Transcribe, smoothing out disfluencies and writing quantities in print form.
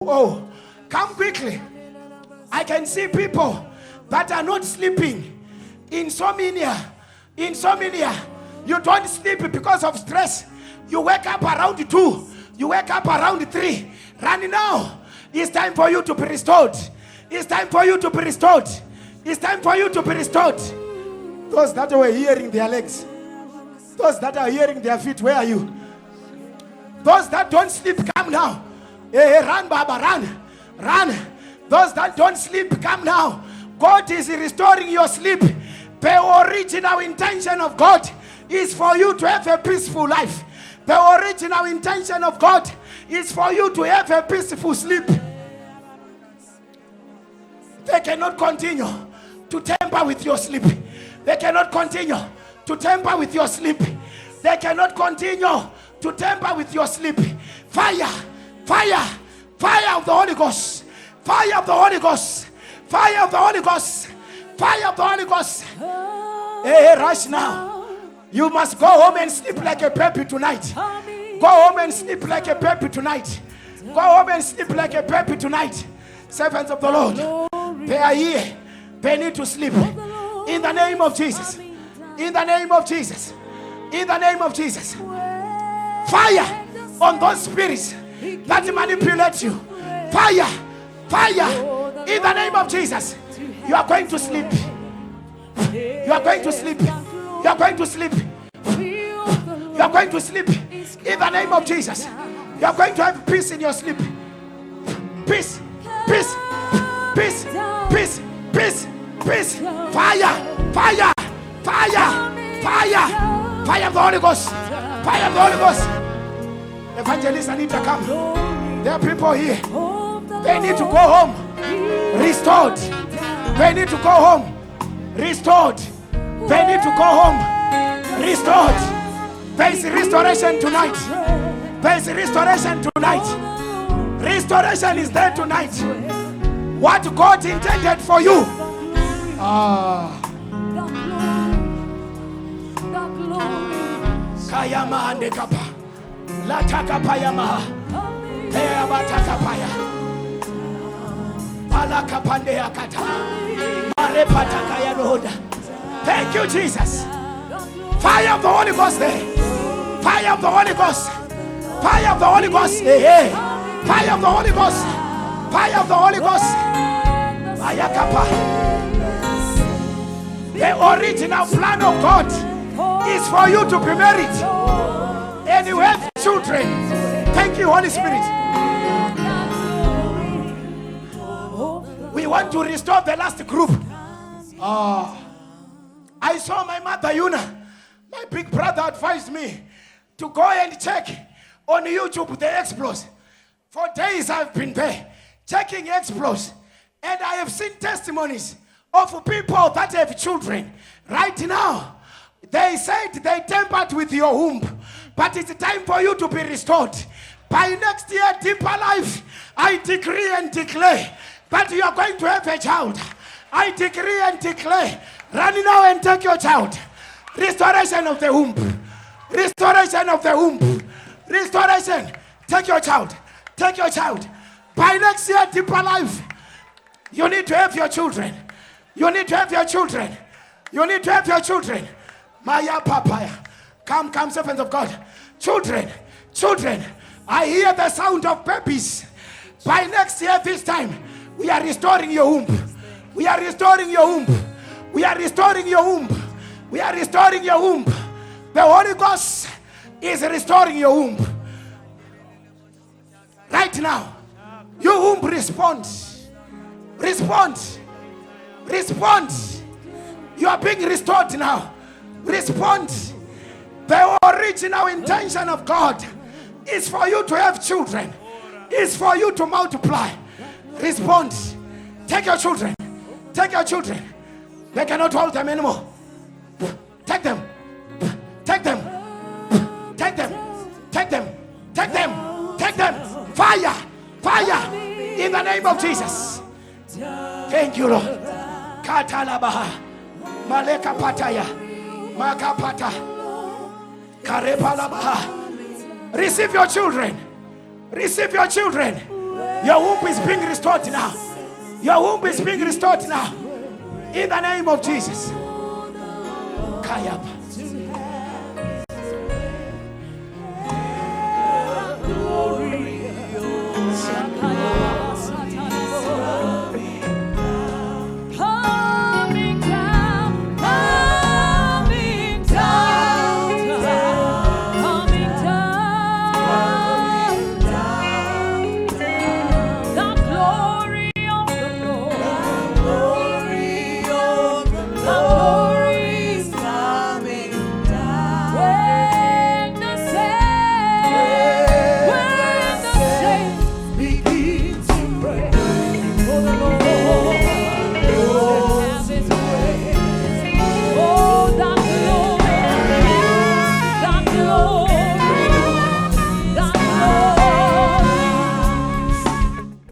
Oh, come quickly. I can see people that are not sleeping. Insomnia. You don't sleep because of stress. You wake up around 2. You wake up around 3. Run now. It's time for you to be restored. It's time for you to be restored. It's time for you to be restored. Those that were hearing their legs. Those that are hearing their feet, where are you? Those that don't sleep, come now. Hey, run, Baba, run. Run. Those that don't sleep, come now. God is restoring your sleep. The original intention of God is for you to have a peaceful life. The original intention of God is for you to have a peaceful sleep. They cannot continue to tamper with your sleep. They cannot continue to tamper with your sleep. They cannot continue to tamper with your sleep. Fire, fire, fire of the Holy Ghost. Fire of the Holy Ghost. Fire of the Holy Ghost. Fire of the Holy Ghost. Hey, rush now. You must go home and sleep like a baby tonight. Go home and sleep like a baby tonight. Go home and sleep like a baby tonight. Servants of the Lord, they are here. They need to sleep. In the name of Jesus. In the name of Jesus. In the name of Jesus. Fire on those spirits that manipulate you. Fire. Fire. In the name of Jesus. You are going to sleep. You are going to sleep. You are going to sleep. You are going to sleep. In the name of Jesus. You are going to have peace in your sleep. Peace. Peace. Peace. Peace. Peace. Peace. Fire. Fire. Fire. Fire. Fire of the Holy Ghost. Fire of the Holy Ghost. Evangelist, I need to come. There are people here. They need to go home restored. They need to go home restored. They need to go home restored. There is restoration tonight. There is restoration tonight. Restoration is there tonight. What God intended for you. Kayama ande kapa. Lataka payama. Pea bataka paya. Alaka pande akata. Mare pataka ya roda. Thank you, Jesus. Fire of the Holy Ghost there. Fire of the Holy Ghost. Fire of the Holy Ghost. Hey, hey. Fire of the Holy Ghost. Fire of the Holy Ghost. Ayakapa. The original plan of God is for you to be married and you have children. Thank you, Holy Spirit. We want to restore the last group. I saw my mother Yuna. My big brother advised me to go and check on YouTube the exploits. For days I've been there checking exploits, and I have seen testimonies of people that have children. Right now, they said they tampered with your womb, but it's time for you to be restored. By next year, Deeper Life, I decree and declare that you are going to have a child. I decree and declare, run now and take your child. Restoration of the womb. Restoration of the womb. Restoration. Take your child. Take your child. By next year, Deeper Life, you need to have your children. You need to have your children. You need to have your children. Maya papaya. Come, servants of God. Children. Children. I hear the sound of babies. By next year, this time, we are restoring your womb. We are restoring your womb. We are restoring your womb. We are restoring your womb. The Holy Ghost is restoring your womb. Right now, your womb responds. Respond. Respond. You are being restored now. Respond. The original intention of God is for you to have children. Is for you to multiply. Respond. Take your children. Take your children. They cannot hold them anymore. Take them. Take them. Take them. Take them. Take them. Take them. Fire. Fire. In the name of Jesus. Thank you, Lord. Katalabaha. Maleka pataya. Makapata. Karepalabaha. Receive your children. Receive your children. Your womb is being restored now. Your womb is being restored now. In the name of Jesus. Kayaba.